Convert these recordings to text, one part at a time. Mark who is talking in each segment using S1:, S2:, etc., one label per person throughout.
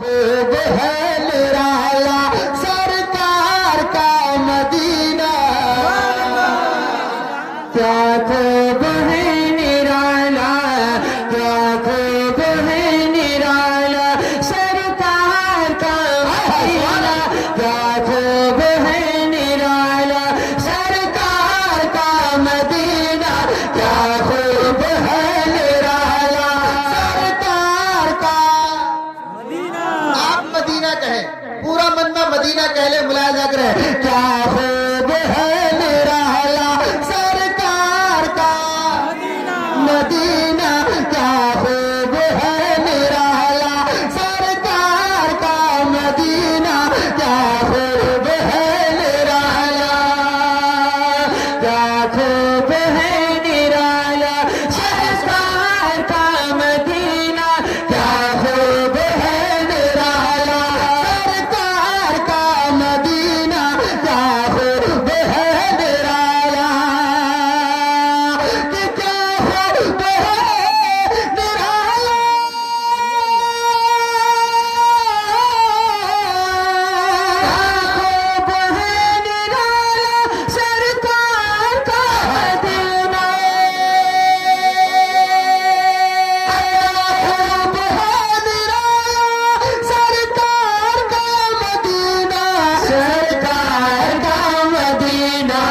S1: خوب ہے نرالا سرکار کا مدینہ، کیا خوب ہے نرالا، کیا خوب ہے نرالا سرکار کا مدینہ، کیا خوب ہے نرالا سرکار کا مدینہ، کیا خوب ہے نرالا سرکار کا مدینہ۔ آپ مدینہ کہیں، پورا مدینہ مدینہ کہہ لیں، ملاحظہ کریں، کیا خوب ہے نرالا سرکار کا مدینہ، کیا خوب ہے نرالا سرکار کا مدینہ، کیا خوب ہے نرالا، کیا خوب ہے نرالا سرکار کا مدینہ، کیا خوب ہے نرالا سرکار کا مدینہ، کیا خوب ہے نرالا، کہ کیا خوب ہے نرالا، خوب ہے نرالا سرکار کا مدینہ، خوب ہے نرالا سرکار کا مدینہ، سرکار کا مدینہ،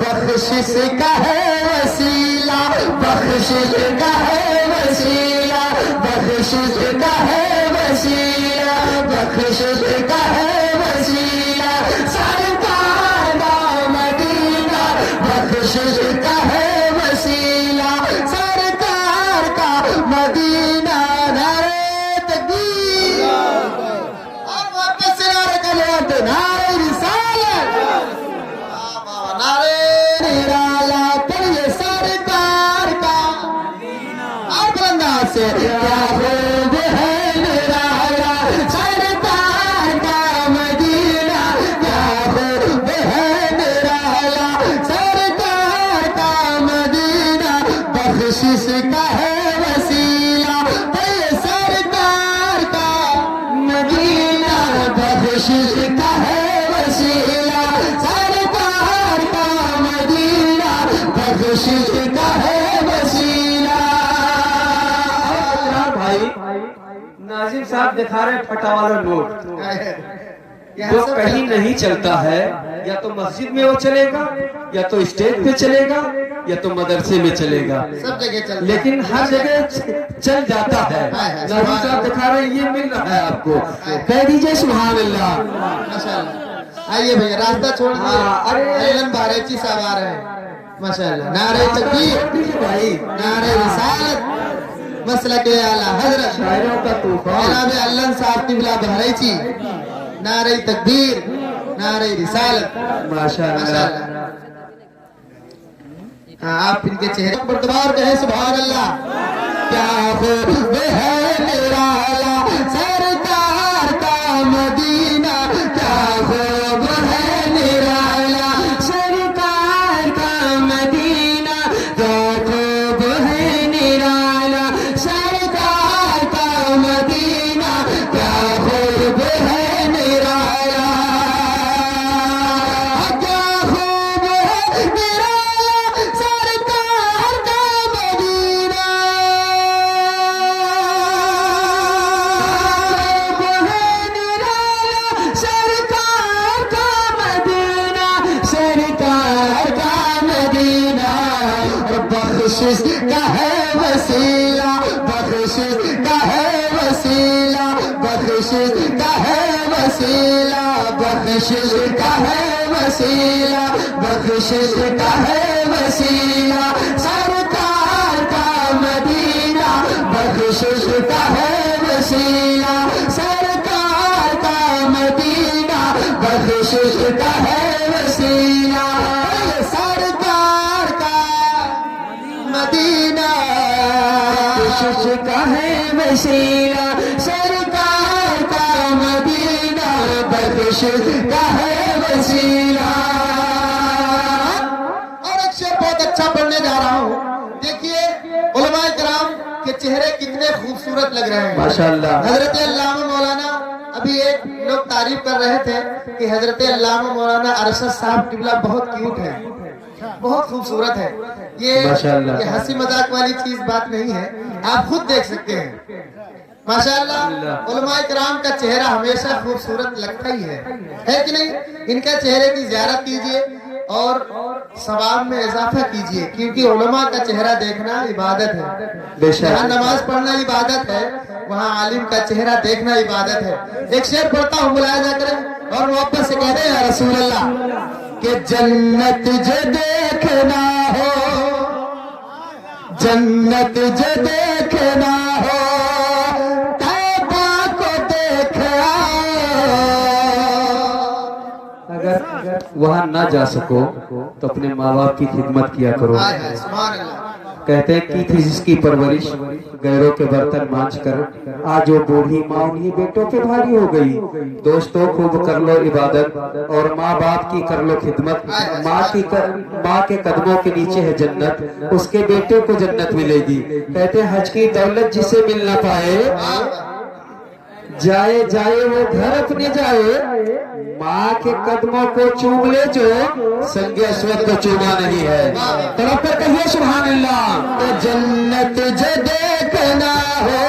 S1: بخشش کا ہے وسیلہ، بخشش کا ہے وسیلہ، بخشش کا ہے وسیلہ، بخشش کا ہے وسیلہ سرکار کا مدینہ، بخشش کا ہے وسیلہ سرکار کا مدینہ، نعرہ تکبیر، اور واپس سے نعرہ کلمت، نعرہ رسالت، نعرہ نرالا پڑھیے سرکار کا، اور بلنداز سے، کیا خوب ہے نرالا سرکار کا مدینہ، کیا خوب ہے نرالا سرکار کا مدینہ، بخشش کا ہے وسیلہ پڑھیے سرکار کا مدینہ، بخشش کا ہے وسیلہ سرکار کا مدینہ، بخشش کا ہے وسیلہ۔
S2: بھائی ناظم صاحب دکھا رہے ہیں پھٹا والا نوٹ، جو کہیں نہیں چلتا ہے، یا تو مسجد میں وہ چلے گا، یا تو اسٹیج پہ چلے گا، یا تو مدرسے میں چلے گا،
S1: سب جگہ چلتا ہے،
S2: لیکن ہر جگہ چل جاتا ہے۔ ناظم صاحب دکھا رہے ہیں، یہ مل رہا ہے آپ کو، کہہ دیجئے سبحان اللہ۔
S1: ماشاءاللہ، آئیے بھئی راستہ چھوڑ دیئے، ایلن بارچی صاحب آ رہے ہیں، ماشاءاللہ، نعرہ تکبیر، نعرہ رسالت، مسلک اعلیٰ حضرت
S2: شاعروں کا طوفان،
S1: جناب ایلن صاحب قبلہ بہرچی، نعرہ تکبیر، نعرہ رسالت،
S2: ماشاءاللہ۔
S1: ہاں آپ ان کے چہرے پر دوبار کہیں سبحان اللہ۔ کیا خوب ہے نرالا سرکار کا مدینہ، کیا خوب ہے نرالا سرکار کا مدینہ، کیا خوب ہے نرالا سرکار کا مدینہ، کیا خوب ہے نرالا، کیا خوب ہے نرالا سرکار کا مدینہ، خوب ہے نرالا سرکار کا مدینہ، سرکار کا مدینہ، بخشش کا ہے وسیلہ، بخشش کا ہے وسیلہ، بخشش کا ہے وسیلہ، بخشش کا ہے وسیلہ، بخشش کا ہے وسیلہ سرکار کا مدینہ، بخشش کا ہے وسیلہ سرکار کا مدینہ، بخشش کا ہے وسیلہ سرکار کا مدینہ، بخشش کا ہے وسیلہ سرکار کا مدینہ، بخشش کا ہے وسیلہ۔ اور ایک شعر بہت اچھا پڑھنے جا رہا ہوں، دیکھیے علماء کرام کے چہرے کتنے خوبصورت لگ رہے ہیں،
S2: ماشاءاللہ۔
S1: حضرت علامہ مولانا तारीफ कर रहे थे कि हजरत अल्लामा मौलाना अरशद साहब किबला बहुत क्यूट है, बहुत खूबसूरत है। ये हंसी मजाक वाली चीज बात नहीं है, आप खुद देख सकते हैं। माशाअल्लाह उलमा इकराम का चेहरा हमेशा खूबसूरत लगता ही है कि नहीं? इनका चेहरे की ज़ियारत कीजिए और सवाब में इजाफा कीजिए, क्योंकि उलमा का चेहरा देखना इबादत है। जहाँ नमाज पढ़ना इबादत है, वहाँ आलिम का चेहरा देखना इबादत है। एक शेर पढ़ता हूँ, बुलाया जा करें और मोहब्बत से कह दे या रसूल अल्लाह कि जन्नत जो देखना हो, जन्नत जो देखना हो, तौबा को देख
S2: अगर वहाँ ना जा सको तो अपने माँ बाप की खिदमत किया करो। कहते हैं की थी जिसकी परवरिश गैरों के बर्तन मांझ कर, आज वो बूढ़ी माँ उन्हीं बेटों पे भारी हो गई। दोस्तों खूब कर लो इबादत और माँ बाप की कर लो खिदमत। माँ के कदमों के नीचे है जन्नत, उसके बेटे को जन्नत मिलेगी। कहते हैं हज की दौलत जिसे मिल ना पाए, जाए जाए वो घर अपने जाए, माँ के कदमों को चूम ले जो संज्ञा स्वर्ग को चूमा नहीं है। तरफ पर कहिए सुभान अल्लाह।
S1: तो जन्नत जो देखना हो,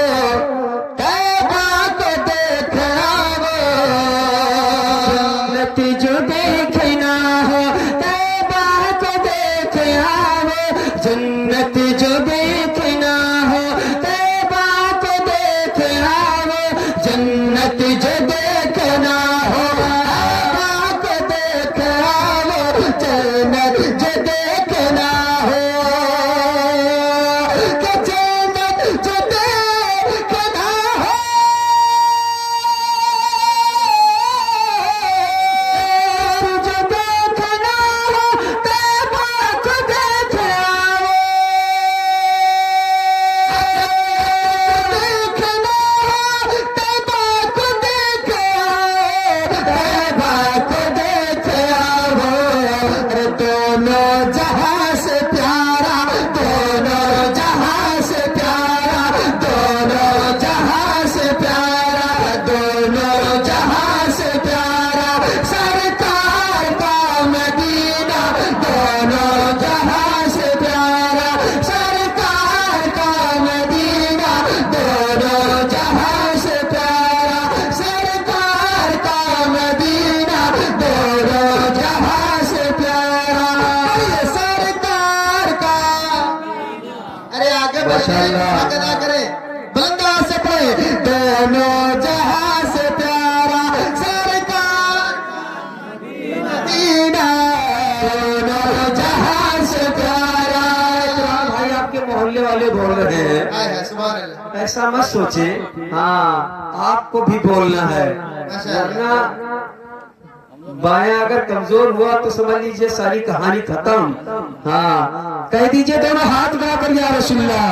S1: तौबा को देखना हो,
S2: जन्नत जो देखना हो,
S1: तौबा को देखना हो,
S2: जन्नत जो देखना हो,
S1: तौबा को देखना हो, जन्नत जो देखना हो, तौबा को देखना हो, जन्नत जो देखना हो, कि जन्नत जो देखना हो, जो देखना हो, तौबा को देखना हो, देखना हो, तौबा को देखना हो, तौबा को देखना हो। अरे दोनों जहां से प्यारा, दोनों जहां से प्यारा, दोनों जहां से प्यारा, दोनों जहां से प्यारा, सरकार का मदीना, दोनों जहां से प्यारा, सरकार का मदीना, दोनों जहां से प्यारा, सरकार का मदीना, दोनों जहां से प्यारा, ये सरकार का। अरे आगे बढ़िए, आगे ना करें, बुलंद आवाज से पढ़े, दोनों जहां से प्यारा, सरकार मदीना, दोनों जहां से प्यारा।
S2: भाई आपके मोहल्ले वाले बोल रहे हैं,
S1: सुभान अल्लाह।
S2: ऐसा मत सोचे। हाँ आपको भी बोलना है, वरना बायां अगर कमजोर हुआ तो समझ लीजिए सारी कहानी खत्म। हाँ कह दीजिए दोनों हाथ बढ़ा कर या रसूलुल्लाह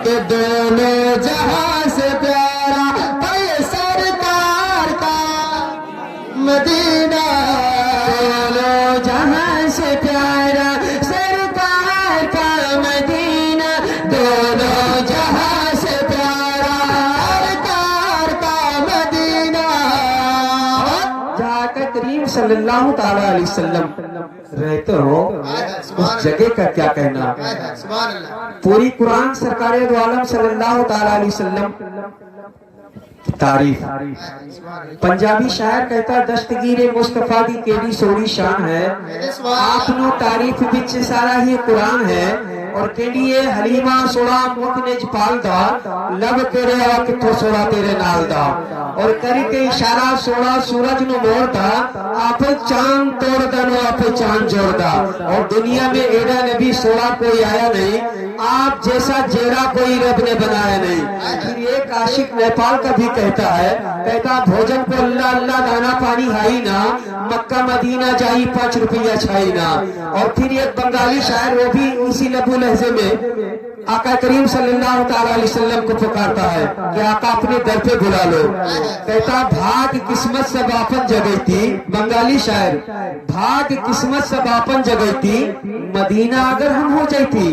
S1: कि दोनों जहां से प्यारा, भाई सरकार का मदीना, दोनों जहां से प्यारा, सरकार का मदीना, दोनों जहां से प्यारा, सरकार का मदीना।
S2: जहाँ का करीम सल्लल्लाहु ताला अलैहि वसल्लम रहते हो उस जगह का क्या कहना।
S1: सुभान अल्लाह।
S2: पूरी कुरान सरकार दो आलम सल्लल्लाहु ताला अलैहि वसल्लम की तारीफ। पंजाबी शायर कहता दस्तगीर मुस्तफा दी केड़ी सोनी शान है, आपनो तारीफ विच सारा ही कुरान है। और केड़िए हलीमा सोड़ा मुख ने जपाल दा, लब तेरे आ किथों सोड़ा तेरे नाल दा। और करी के इशारा सोड़ा सूरज नु मोड़दा, आप चांद तोड़दा नु आप चांद जोड़दा। और दुनिया में एड़ा नबी सोड़ा कोई आया नहीं, आप जैसा जेड़ा कोई रब ने बनाया नहीं। फिर एक आशिक नेपाल का भी कहता है, कहता भोजन को अल्लाह अल्लाह दाना पानी हाई ना, मक्का मदीना जाई 5 रुपया छाई ना। और फिर एक बंगाली शायर वो भी इसी लबू लहजे में आका करीम सल्लल्लाहु ताला अलैहि वसल्लम को पुकारता है कि आका अपने दर पे बुला लो। कहता भाग किस्मत सब आपन जगैती, बंगाली शायर, भाग किस्मत सब आपन जगैती, मदीना अगर हम हो जाती।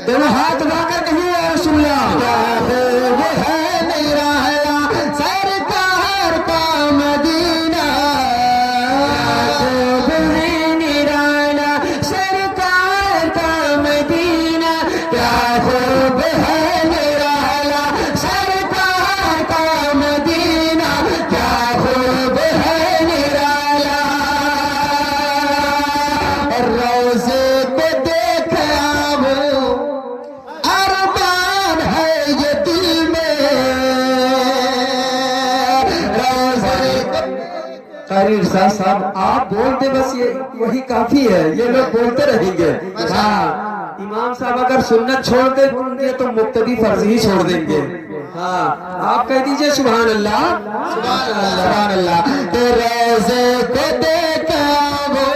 S2: दोनों हाथ उठाकर कहिए रसूलुल्लाह वो है नहीं रहा सरकार का मदीना, कारी इरशाद साहब आप बोल दे बस, ये वही काफी है, ये लोग बोलते रहेंगे। हाँ, इमाम साहब अगर सुन्नत छोड़ देंगे तो मुक्तदी फर्ज ही छोड़ देंगे। हाँ, आप कह दीजिए सुभान अल्लाह,
S1: सुभान अल्लाह, सुभान अल्लाह। तो रोज़े को देखा वो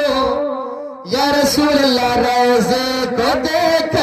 S1: या रसूल अल्लाह, रोज़े को देखा